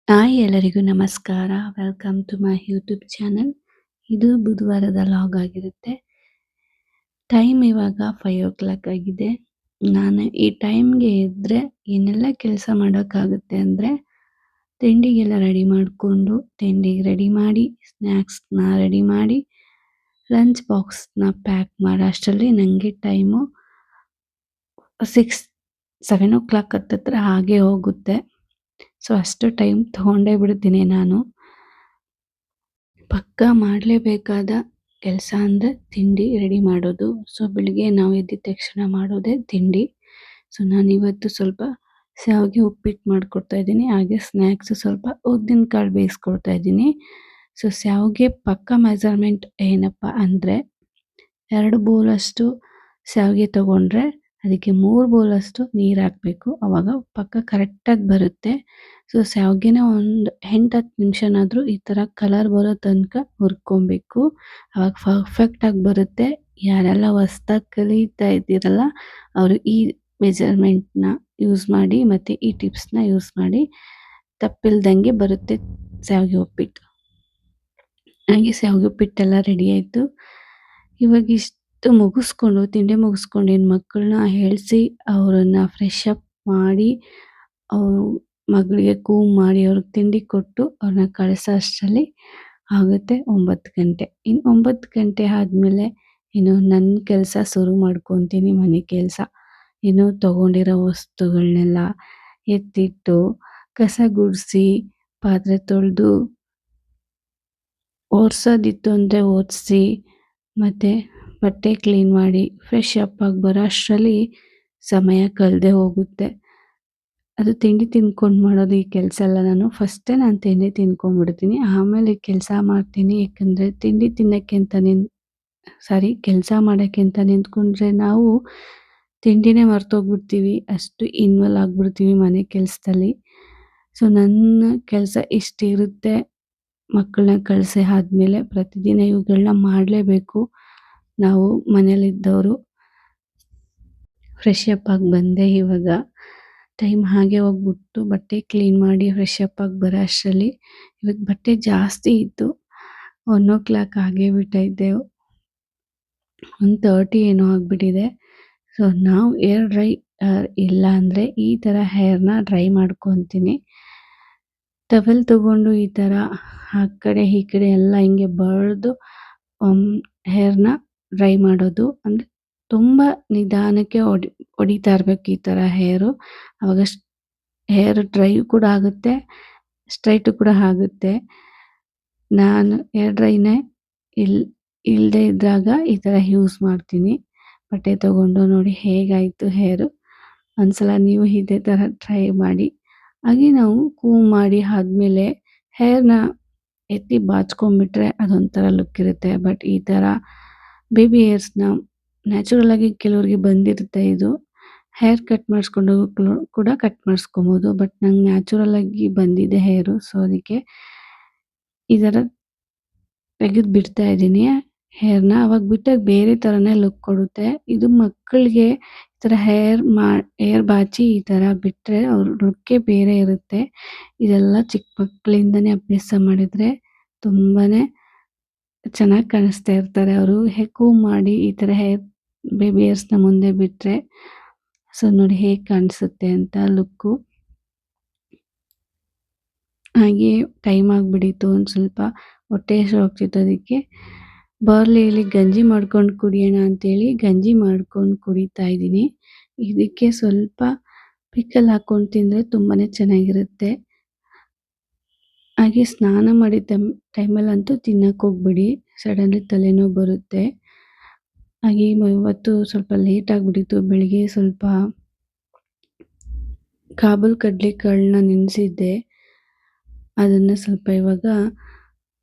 Hi ಎಲ್ಲರಿಗೂ ನಮಸ್ಕಾರ. Welcome to my YouTube channel. ಇದು ಬುಧವಾರದ ಲಾಗ್ ಆಗಿರುತ್ತೆ. ಟೈಮ್ ಇವಾಗ 5:00 ಆಗಿದೆ. ನಾನು ಈ ಟೈಮ್‌ಗೆ ಎದ್ರೆ ಏನೆಲ್ಲ ಕೆಲಸ ಮಾಡೋಕ್ಕಾಗುತ್ತೆ ಅಂದರೆ, ತಿಂಡಿಗೆಲ್ಲ ರೆಡಿ ಮಾಡಿಕೊಂಡು, ತಿಂಡಿಗೆ ರೆಡಿ ಮಾಡಿ, ಸ್ನ್ಯಾಕ್ಸ್‌ನ ರೆಡಿ ಮಾಡಿ, ಲಂಚ್ ಬಾಕ್ಸ್‌ನ ಪ್ಯಾಕ್ ಮಾಡೋ ಅಷ್ಟರಲ್ಲಿ ನನಗೆ ಟೈಮು 7:00 ಹತ್ತತ್ರ ಹಾಗೆ ಹೋಗುತ್ತೆ. ಸೊ ಅಷ್ಟು ಟೈಮ್ ತೊಗೊಂಡೇ ಬಿಡ್ತೀನಿ ನಾನು. ಪಕ್ಕಾ ಮಾಡಲೇಬೇಕಾದ ಕೆಲಸ ಅಂದರೆ ತಿಂಡಿ ರೆಡಿ ಮಾಡೋದು. ಸೊ ಬೆಳಿಗ್ಗೆ ನಾವು ಎದ್ದಿದ ತಕ್ಷಣ ಮಾಡೋದೇ ತಿಂಡಿ. ಸೊ ನಾನಿವತ್ತು ಸ್ವಲ್ಪ ಶಾವಿಗೆ ಉಪ್ಪಿಟ್ಟು ಮಾಡಿಕೊಡ್ತಾ ಇದ್ದೀನಿ. ಹಾಗೆ ಸ್ನ್ಯಾಕ್ಸು ಸ್ವಲ್ಪ ಉದ್ದಿನಕಾಳು ಬೇಯಿಸ್ಕೊಡ್ತಾ ಇದ್ದೀನಿ. ಸೊ ಶಾವಿಗೆ ಪಕ್ಕಾ ಮೆಜರ್ಮೆಂಟ್ ಏನಪ್ಪ ಅಂದರೆ 2 ಬೌಲಷ್ಟು ಶಾವಿಗೆ ತೊಗೊಂಡ್ರೆ ಅದಕ್ಕೆ 3 ಬೌಲಷ್ಟು ನೀರು ಹಾಕಬೇಕು. ಆವಾಗ ಪಕ್ಕ ಕರೆಕ್ಟಾಗಿ ಬರುತ್ತೆ. ಸೊ ಶಾವಿಗೆನ ಒಂದು 8-10 ನಿಮಿಷನಾದರೂ ಈ ಥರ ಕಲರ್ ಬರೋ ತನಕ ಹುರ್ಕೊಬೇಕು. ಆವಾಗ ಪರ್ಫೆಕ್ಟಾಗಿ ಬರುತ್ತೆ. ಯಾರೆಲ್ಲ ಹೊಸ್ದಾಗಿ ಕಲಿತಾ ಇದ್ದೀರಲ್ಲ ಅವರು ಈ ಮೆಜರ್ಮೆಂಟ್ನ ಯೂಸ್ ಮಾಡಿ ಮತ್ತು ಈ ಟಿಪ್ಸ್ನ ಯೂಸ್ ಮಾಡಿ ತಪ್ಪಿಲ್ದಂಗೆ ಬರುತ್ತೆ ಶಾವಿಗೆ ಉಪ್ಪಿಟ್ಟು. ಹಾಗೆ ಶಾವಿಗೆ ಉಪ್ಪಿಟ್ಟೆಲ್ಲ ರೆಡಿ ಆಯಿತು. ಇವಾಗ ಇಷ್ಟು ಮುಗಿಸ್ಕೊಂಡು ತಿಂಡಿ ಮುಗಿಸ್ಕೊಂಡು ಏನು ಮಕ್ಕಳನ್ನ ಹೇಳಿಸಿ ಅವರನ್ನು ಫ್ರೆಶ್ ಅಪ್ ಮಾಡಿ ಅವ್ರ ಮಗಳಿಗೆ ಕೂಮ್ ಮಾಡಿ ಅವ್ರಿಗೆ ತಿಂಡಿ ಕೊಟ್ಟು ಅವ್ರನ್ನ ಕಳಿಸೋ ಅಷ್ಟರಲ್ಲಿ ಆಗುತ್ತೆ 9 ಗಂಟೆ. ಇನ್ನು 9 ಗಂಟೆ ಆದಮೇಲೆ ಇನ್ನು ನನ್ನ ಕೆಲಸ ಶುರು ಮಾಡ್ಕೊತೀನಿ. ಮನೆ ಕೆಲಸ ಇನ್ನು ತೊಗೊಂಡಿರೋ ವಸ್ತುಗಳನ್ನೆಲ್ಲ ಎತ್ತಿಟ್ಟು ಕಸ ಗುಡಿಸಿ ಪಾತ್ರೆ ತೊಳೆದು ಒರೆಸೋದಿತ್ತು ಅಂದರೆ ಒರೆಸಿ ಮತ್ತು ಬಟ್ಟೆ ಕ್ಲೀನ್ ಮಾಡಿ ಫ್ರೆಶ್ ಅಪ್ ಆಗಿ ಬರೋ ಅಷ್ಟರಲ್ಲಿ ಸಮಯ ಕಳೆದೇ ಹೋಗುತ್ತೆ. ಅದು ತಿಂಡಿ ತಿಂದ್ಕೊಂಡು ಮಾಡೋದು ಈ ಕೆಲಸ ಎಲ್ಲ ಫಸ್ಟೇ ನಾನು ತಿಂಡಿ ತಿಂದ್ಕೊಂಡ್ಬಿಡ್ತೀನಿ. ಆಮೇಲೆ ಕೆಲಸ ಮಾಡ್ತೀನಿ. ಯಾಕಂದರೆ ತಿಂಡಿ ತಿನ್ನೋಕ್ಕೆ ಅಂತ ಕೆಲಸ ಮಾಡೋಕ್ಕೆ ಅಂತ ನಿಂತ್ಕೊಂಡ್ರೆ ನಾವು ತಿಂಡಿನೇ ಮರ್ತೋಗ್ಬಿಡ್ತೀವಿ. ಅಷ್ಟು ಇನ್ವಾಲ್ವ್ ಆಗಿಬಿಡ್ತೀವಿ ಮನೆ ಕೆಲಸದಲ್ಲಿ. ಸೊ ನನ್ನ ಕೆಲಸ ಇಷ್ಟಿರುತ್ತೆ. ಮಕ್ಕಳನ್ನ ಕಳಿಸಿ ಆದಮೇಲೆ ಪ್ರತಿದಿನ ಇವುಗಳನ್ನ ಮಾಡಲೇಬೇಕು ನಾವು ಮನೇಲಿದ್ದವರು. ಫ್ರೆಶ್ ಅಪ್ ಆಗಿ ಬಂದೆ. ಇವಾಗ ಟೈಮ್ ಹಾಗೆ ಹೋಗ್ಬಿಟ್ಟು ಬಟ್ಟೆ ಕ್ಲೀನ್ ಮಾಡಿ ಫ್ರೆಶ್ ಅಪ್ ಆಗಿ ಬರೋ ಅಷ್ಟರಲ್ಲಿ ಇವತ್ತು ಬಟ್ಟೆ ಜಾಸ್ತಿ ಇತ್ತು. 1:00 ಆಗೇ ಬಿಟ್ಟೈತೆ. 1:30 ಏನೋ ಆಗಿಬಿಟ್ಟಿದೆ. ಸೊ ನಾವು ಏರ್ ಡ್ರೈ ಇಲ್ಲ ಅಂದರೆ ಈ ಥರ ಹೇರ್ನ ಡ್ರೈ ಮಾಡ್ಕೊತೀನಿ. ಟವೆಲ್ ತೊಗೊಂಡು ಈ ಥರ ಆ ಕಡೆ ಈ ಕಡೆ ಎಲ್ಲ ಹಿಂಗೆ ಬಳ್ದು ಹೇರ್ನ ಡ್ರೈ ಮಾಡೋದು. ಅಂದರೆ ತುಂಬ ನಿಧಾನಕ್ಕೆ ಹೊಡಿತಾ ಇರಬೇಕು ಈ ಥರ ಹೇರು. ಆವಾಗ ಹೇರ್ ಡ್ರೈ ಕೂಡ ಆಗುತ್ತೆ, ಸ್ಟ್ರೈಟು ಕೂಡ ಆಗುತ್ತೆ. ನಾನು ಹೇರ್ ಡ್ರೈನೇ ಇಲ್ಲದೆ ಇದ್ದಾಗ ಈ ಥರ ಯೂಸ್ ಮಾಡ್ತೀನಿ. ಬಟ್ಟೆ ತೊಗೊಂಡು ನೋಡಿ ಹೇಗಾಯಿತು ಹೇರು. ಒಂದ್ಸಲ ನೀವು ಇದೇ ಥರ ಟ್ರೈ ಮಾಡಿ. ಹಾಗೆ ನಾವು ಕೂಮ್ ಮಾಡಿ ಆದಮೇಲೆ ಹೇರ್ನ ಎತ್ತಿ ಬಾಚ್ಕೊಂಡ್ಬಿಟ್ರೆ ಅದೊಂಥರ ಲುಕ್ ಇರುತ್ತೆ. ಬಟ್ ಈ ಥರ ಬೇಬಿ ಹೇರ್ಸ್ನ ನ್ಯಾಚುರಲಾಗಿ ಕೆಲವ್ರಿಗೆ ಬಂದಿರುತ್ತೆ. ಇದು ಹೇರ್ ಕಟ್ ಮಾಡಿಸ್ಕೊಂಡು ಕೂಡ ಕಟ್ ಮಾಡಿಸ್ಕೊಬೋದು. ಬಟ್ ನಂಗೆ ನ್ಯಾಚುರಲಾಗಿ ಬಂದಿದೆ ಹೇರು. ಸೊ ಅದಕ್ಕೆ ಈ ಥರ ತೆಗೆದು ಬಿಡ್ತಾ ಇದ್ದೀನಿ ಹೇರ್ನ. ಅವಾಗ ಬಿಟ್ಟಾಗ ಬೇರೆ ಥರನೇ ಲುಕ್ ಕೊಡುತ್ತೆ. ಇದು ಮಕ್ಕಳಿಗೆ ಈ ಥರ ಹೇರ್ ಬಾಚಿ ಈ ಥರ ಬಿಟ್ಟರೆ ಅವ್ರ ಲುಕ್ಕೇ ಬೇರೆ ಇರುತ್ತೆ. ಇದೆಲ್ಲ ಚಿಕ್ಕ ಮಕ್ಕಳಿಂದನೇ ಅಭ್ಯಾಸ ಮಾಡಿದರೆ ತುಂಬಾ ಚೆನ್ನಾಗಿ ಕಾಣಿಸ್ತಾ ಇರ್ತಾರೆ ಅವರು. ಕೂಮ್ ಮಾಡಿ ಈ ಥರ ಬೇಬಿ ಹೇರ್ಸ್ನ ಮುಂದೆ ಬಿಟ್ಟರೆ ಸೊ ನೋಡಿ ಹೇಗೆ ಕಾಣಿಸುತ್ತೆ ಅಂತ ಲುಕ್ಕು. ಹಾಗೆ ಟೈಮ್ ಆಗಿಬಿಟ್ಟಿತ್ತು. ಒಂದು ಸ್ವಲ್ಪ ಹೊಟ್ಟೆ ಹಸಿವು ಆಗ್ತಿತ್ತು. ಅದಕ್ಕೆ ಬಾರ್ಲಿಯಲ್ಲಿ ಗಂಜಿ ಮಾಡ್ಕೊಂಡು ಕುಡಿಯೋಣ ಅಂತೇಳಿ ಗಂಜಿ ಮಾಡ್ಕೊಂಡು ಕುಡಿತಾ ಇದ್ದೀನಿ. ಇದಕ್ಕೆ ಸ್ವಲ್ಪ ಪಿಕಲ್ ಹಾಕ್ಕೊಂಡು ತಿಂದರೆ ತುಂಬಾ ಚೆನ್ನಾಗಿರುತ್ತೆ. ಹಾಗೆ ಸ್ನಾನ ಮಾಡಿದ ಟೈಮಲ್ಲಂತೂ ತಿನ್ನಕ್ಕೆ ಹೋಗ್ಬಿಡಿ, ಸಡನ್ಲಿ ತಲೆನೋವು ಬರುತ್ತೆ. ಹಾಗೆ ಇವತ್ತು ಸ್ವಲ್ಪ ಲೇಟ್ ಆಗಿಬಿಟ್ಟಿತ್ತು. ಬೆಳಿಗ್ಗೆ ಸ್ವಲ್ಪ ಕಾಬೂಲ್ ಕಡಲೆಕಾಳನ್ನ ನೆನೆಸಿದ್ದೆ. ಅದನ್ನು ಸ್ವಲ್ಪ ಇವಾಗ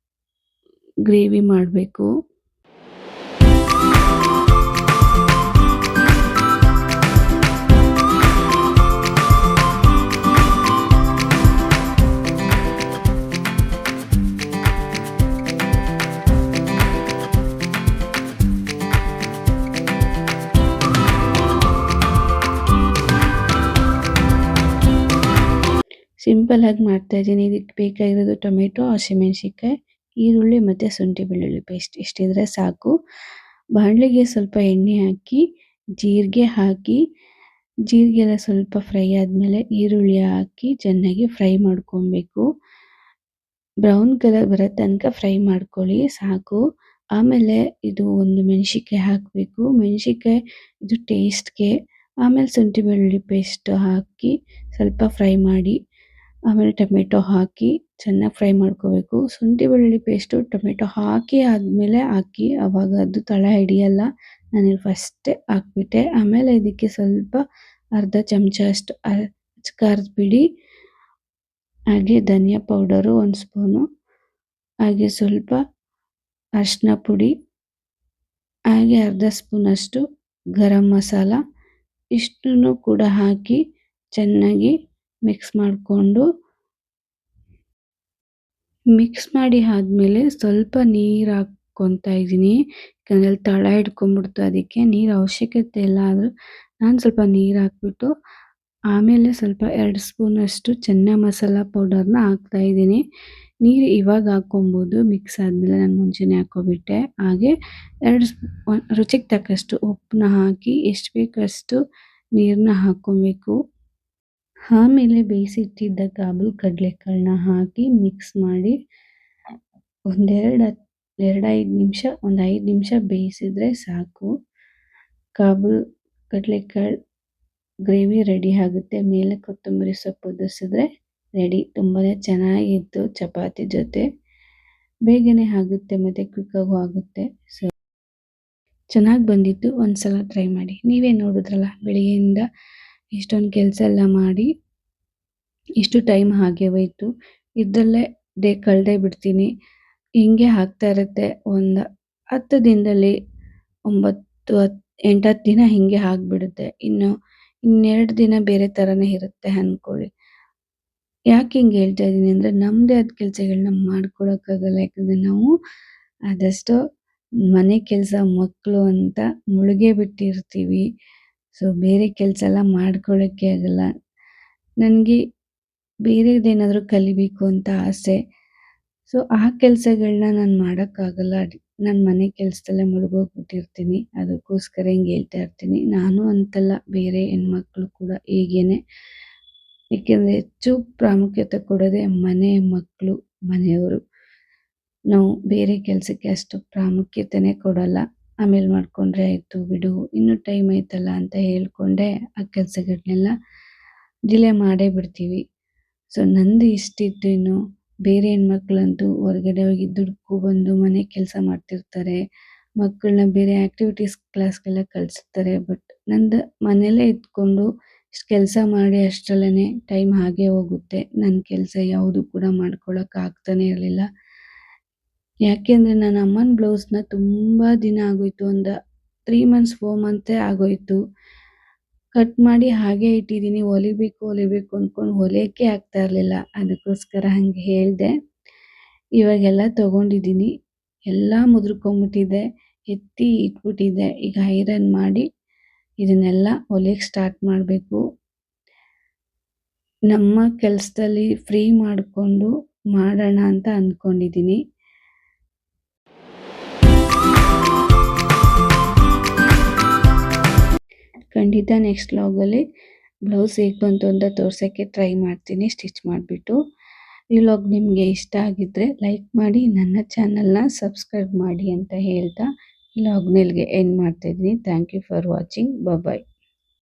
ಗ್ರೇವಿ ಮಾಡಬೇಕು. ಸಿಂಪಲ್ಲಾಗಿ ಮಾಡ್ತಾಯಿದ್ದೀನಿ. ಇದಕ್ಕೆ ಬೇಕಾಗಿರೋದು ಟೊಮೆಟೊ, ಹಸಿಮೆಣಸಿನ್ಕಾಯಿ, ಈರುಳ್ಳಿ ಮತ್ತು ಶುಂಠಿ ಬೆಳ್ಳುಳ್ಳಿ ಪೇಸ್ಟ್ ಇಷ್ಟಿದ್ರೆ ಸಾಕು. ಬಾಣಲೆಗೆ ಸ್ವಲ್ಪ ಎಣ್ಣೆ ಹಾಕಿ, ಜೀರಿಗೆ ಹಾಕಿ, ಜೀರಿಗೆ ಎಲ್ಲ ಸ್ವಲ್ಪ ಫ್ರೈ ಆದಮೇಲೆ ಈರುಳ್ಳಿ ಹಾಕಿ ಚೆನ್ನಾಗಿ ಫ್ರೈ ಮಾಡ್ಕೊಬೇಕು. ಬ್ರೌನ್ ಕಲರ್ ಬರೋ ತನಕ ಫ್ರೈ ಮಾಡ್ಕೊಳ್ಳಿ ಸಾಕು. ಆಮೇಲೆ ಇದು ಒಂದು ಮೆಣಸಿನ್ಕಾಯಿ ಹಾಕಬೇಕು. ಮೆಣಸಿನ್ಕಾಯಿ ಇದು ಟೇಸ್ಟ್ಗೆ. ಆಮೇಲೆ ಶುಂಠಿ ಬೆಳ್ಳುಳ್ಳಿ ಪೇಸ್ಟ್ ಹಾಕಿ ಸ್ವಲ್ಪ ಫ್ರೈ ಮಾಡಿ. ಆಮೇಲೆ ಟೊಮೆಟೊ ಹಾಕಿ ಚೆನ್ನಾಗಿ ಫ್ರೈ ಮಾಡ್ಕೋಬೇಕು. ಶುಂಠಿ ಬೆಳ್ಳುಳ್ಳಿ ಪೇಸ್ಟು ಟೊಮೆಟೊ ಹಾಕಿ ಆದಮೇಲೆ ಹಾಕಿ, ಆವಾಗ ಅದು ತಳ ಹಿಡಿಯಲ್ಲ. ನಾನಿಲ್ಲಿ ಫಸ್ಟೇ ಹಾಕ್ಬಿಟ್ಟೆ. ಆಮೇಲೆ ಇದಕ್ಕೆ ಸ್ವಲ್ಪ ಅರ್ಧ ಚಮಚ ಅಷ್ಟು ಖಾರದ ಪುಡಿ, ಹಾಗೆ ಧನಿಯಾ ಪೌಡರು 1 ಸ್ಪೂನು, ಹಾಗೆ ಸ್ವಲ್ಪ ಅರಿಶಿನ ಪುಡಿ, ಹಾಗೆ ಅರ್ಧ ಸ್ಪೂನಷ್ಟು ಗರಂ ಮಸಾಲ ಇಷ್ಟನ್ನು ಕೂಡ ಹಾಕಿ ಚೆನ್ನಾಗಿ ಮಿಕ್ಸ್ ಮಾಡಿ ಆದಮೇಲೆ ಸ್ವಲ್ಪ ನೀರು ಹಾಕ್ಕೊತಾ ಇದ್ದೀನಿ. ಯಾಕಂದರೆ ಅಲ್ಲಿ ತಳ ಹಿಡ್ಕೊಂಡ್ಬಿಡ್ತು, ಅದಕ್ಕೆ ನೀರು ಅವಶ್ಯಕತೆ ಇಲ್ಲ. ಆದರೂ ನಾನು ಸ್ವಲ್ಪ ನೀರು ಹಾಕ್ಬಿಟ್ಟು ಆಮೇಲೆ ಸ್ವಲ್ಪ 2 ಸ್ಪೂನಷ್ಟು ಚೆನ್ನ ಮಸಾಲ ಪೌಡರ್ನ ಹಾಕ್ತಾಯಿದ್ದೀನಿ. ನೀರು ಇವಾಗ ಹಾಕ್ಕೊಬೋದು, ಮಿಕ್ಸ್ ಆದಮೇಲೆ ನಾನು ಮುಂಚೆನೇ ಹಾಕ್ಕೊಬಿಟ್ಟೆ. ಹಾಗೆ 2 ರುಚಿಗೆ ತಕ್ಕಷ್ಟು ಉಪ್ಪನ್ನ ಹಾಕಿ ಎಷ್ಟು ಬೇಕಷ್ಟು ನೀರನ್ನ ಹಾಕ್ಕೊಬೇಕು. ಆಮೇಲೆ ಬೇಯಿಸಿಟ್ಟಿದ್ದ ಕಾಬೂಲ್ ಕಡಲೆಕಾಳನ್ನ ಹಾಕಿ ಮಿಕ್ಸ್ ಮಾಡಿ ಒಂದು 5 ನಿಮಿಷ ಬೇಯಿಸಿದ್ರೆ ಸಾಕು. ಕಾಬೂಲ್ ಕಡಲೆಕಾಳು ಗ್ರೇವಿ ರೆಡಿ ಆಗುತ್ತೆ. ಮೇಲೆ ಕೊತ್ತಂಬರಿ ಸೊಪ್ಪು ಉದುರಿಸಿದ್ರೆ ರೆಡಿ. ತುಂಬಾ ಚೆನ್ನಾಗಿತ್ತು ಚಪಾತಿ ಜೊತೆ. ಬೇಗನೆ ಆಗುತ್ತೆ ಮತ್ತು ಕ್ವಿಕ್ಕಾಗೂ ಆಗುತ್ತೆ. ಸೊ ಚೆನ್ನಾಗಿ ಬಂದಿತ್ತು, ಒಂದ್ಸಲ ಟ್ರೈ ಮಾಡಿ. ನೀವೇ ನೋಡಿದ್ರಲ್ಲ, ಬೆಳಿಗ್ಗೆಯಿಂದ ಇಷ್ಟೊಂದು ಕೆಲಸ ಎಲ್ಲ ಮಾಡಿ ಇಷ್ಟು ಟೈಮ್ ಹಾಗೆ ಹೋಯಿತು. ಇದರಲ್ಲೇ ಕಳೆದೇ ಬಿಡ್ತೀನಿ. ಹಿಂಗೆ ಆಗ್ತಾ ಇರುತ್ತೆ. ಒಂದು 10 ದಿನದಲ್ಲಿ 8-10 ದಿನ ಹಿಂಗೆ ಆಗಿಬಿಡುತ್ತೆ. ಇನ್ನೆರಡು ದಿನ ಬೇರೆ ಥರನೇ ಇರುತ್ತೆ ಅಂದ್ಕೊಳ್ಳಿ. ಯಾಕೆ ಹಿಂಗೆ ಹೇಳ್ತಾ ಇದ್ದೀನಿ ಅಂದರೆ, ನಮ್ಮದೇ ಆದ ಕೆಲಸಗಳನ್ನ ಮಾಡ್ಕೊಳಕ್ಕಾಗಲ್ಲ. ಯಾಕಂದರೆ ನಾವು ಆದಷ್ಟು ಮನೆ ಕೆಲಸ, ಮಕ್ಕಳು ಅಂತ ಮುಳುಗೇ ಬಿಟ್ಟಿರ್ತೀವಿ. ಸೊ ಬೇರೆ ಕೆಲಸ ಎಲ್ಲ ಮಾಡ್ಕೊಳ್ಳೋಕ್ಕೆ ಆಗಲ್ಲ. ನನಗೆ ಬೇರೆದೇನಾದರೂ ಕಲಿಬೇಕು ಅಂತ ಆಸೆ. ಸೊ ಆ ಕೆಲಸಗಳನ್ನ ನಾನು ಮಾಡೋಕ್ಕಾಗಲ್ಲ. ನಾನು ಮನೆ ಕೆಲಸದಲ್ಲೇ ಮುಳುಗೋಗ್ಬಿಟ್ಟಿರ್ತೀನಿ. ಅದಕ್ಕೋಸ್ಕರ ಹಿಂಗೆ ಹೇಳ್ತಾ ಇರ್ತೀನಿ. ನಾನು ಅಂತಲ್ಲ, ಬೇರೆ ಹೆಣ್ಮಕ್ಳು ಕೂಡ ಹೀಗೇನೆ. ಏಕೆಂದರೆ ಹೆಚ್ಚು ಪ್ರಾಮುಖ್ಯತೆ ಕೊಡೋದೇ ಮನೆ, ಮಕ್ಕಳು, ಮನೆಯವರು. ನಾವು ಬೇರೆ ಕೆಲಸಕ್ಕೆ ಅಷ್ಟು ಪ್ರಾಮುಖ್ಯತೆನೇ ಕೊಡಲ್ಲ. ಆಮೇಲೆ ಮಾಡಿಕೊಂಡ್ರೆ ಆಯಿತು ಬಿಡು, ಇನ್ನೂ ಟೈಮ್ ಆಯ್ತಲ್ಲ ಅಂತ ಹೇಳ್ಕೊಂಡೆ ಆ ಕೆಲಸಗಳನ್ನೆಲ್ಲ ಡಿಲೇ ಮಾಡೇ ಬಿಡ್ತೀವಿ. ಸೊ ನಂದು ಇಷ್ಟಿತ್ತು. ಇನ್ನು ಬೇರೆ ಹೆಣ್ಮಕ್ಳಂತೂ ಹೊರಗಡೆ ಹೋಗಿ ದುಡ್ಕೊಬಂದು ಮನೆ ಕೆಲಸ ಮಾಡ್ತಿರ್ತಾರೆ. ಮಕ್ಕಳನ್ನ ಬೇರೆ ಆ್ಯಕ್ಟಿವಿಟೀಸ್ ಕ್ಲಾಸ್ಗೆಲ್ಲ ಕಳಿಸ್ತಾರೆ. ಬಟ್ ನಂದು ಮನೆಯಲ್ಲೇ ಇದ್ಕೊಂಡು ಇಷ್ಟು ಕೆಲಸ ಮಾಡಿ ಅಷ್ಟರಲ್ಲೇ ಟೈಮ್ ಹಾಗೇ ಹೋಗುತ್ತೆ. ನನ್ನ ಕೆಲಸ ಯಾವುದು ಕೂಡ ಮಾಡ್ಕೊಳಕ್ಕೆ ಆಗ್ತಾನೆ ಇರಲಿಲ್ಲ. ಯಾಕೆಂದರೆ ನನ್ನ ಅಮ್ಮನ ಬ್ಲೌಸ್ನ ತುಂಬ ದಿನ ಆಗೋಯಿತು. ಒಂದು 3 ಮಂತ್ಸ್ 4 ಮಂತೇ ಆಗೋಯಿತು. ಕಟ್ ಮಾಡಿ ಹಾಗೆ ಇಟ್ಟಿದ್ದೀನಿ. ಹೊಲಿಬೇಕು ಅಂದ್ಕೊಂಡು ಹೊಲಿಯೋಕ್ಕೆ ಆಗ್ತಾ ಇರಲಿಲ್ಲ. ಅದಕ್ಕೋಸ್ಕರ ಹಾಗೆ ಹೇಳಿದೆ. ಇವಾಗೆಲ್ಲ ತೊಗೊಂಡಿದ್ದೀನಿ. ಎಲ್ಲ ಮುದ್ರಕೊಂಬಿಟ್ಟಿದೆ, ಎತ್ತಿ ಇಟ್ಬಿಟ್ಟಿದ್ದೆ. ಈಗ ಐರನ್ ಮಾಡಿ ಇದನ್ನೆಲ್ಲ ಹೊಲಿಯೋಕ್ಕೆ ಸ್ಟಾರ್ಟ್ ಮಾಡಬೇಕು. ನಮ್ಮ ಕೆಲಸದಲ್ಲಿ ಫ್ರೀ ಮಾಡಿಕೊಂಡು ಮಾಡೋಣ ಅಂತ ಅಂದ್ಕೊಂಡಿದ್ದೀನಿ. ಖಂಡಿತ ನೆಕ್ಸ್ಟ್ ವ್ಲಾಗಲ್ಲಿ ಬ್ಲೌಸ್ ಹೇಗೆ ಬಂತು ಅಂತ ತೋರ್ಸೋಕ್ಕೆ ಟ್ರೈ ಮಾಡ್ತೀನಿ, ಸ್ಟಿಚ್ ಮಾಡಿಬಿಟ್ಟು. ಈ ವ್ಲಾಗ್ ನಿಮಗೆ ಇಷ್ಟ ಆಗಿದ್ದರೆ ಲೈಕ್ ಮಾಡಿ, ನನ್ನ ಚಾನಲ್ನ ಸಬ್ಸ್ಕ್ರೈಬ್ ಮಾಡಿ ಅಂತ ಹೇಳ್ತಾ ಈ ವ್ಲಾಗ್ನ ಇಲ್ಲಿಗೆ ಎಂಡ್ ಮಾಡ್ತಾಯಿದ್ದೀನಿ. Thank you for watching. Bye.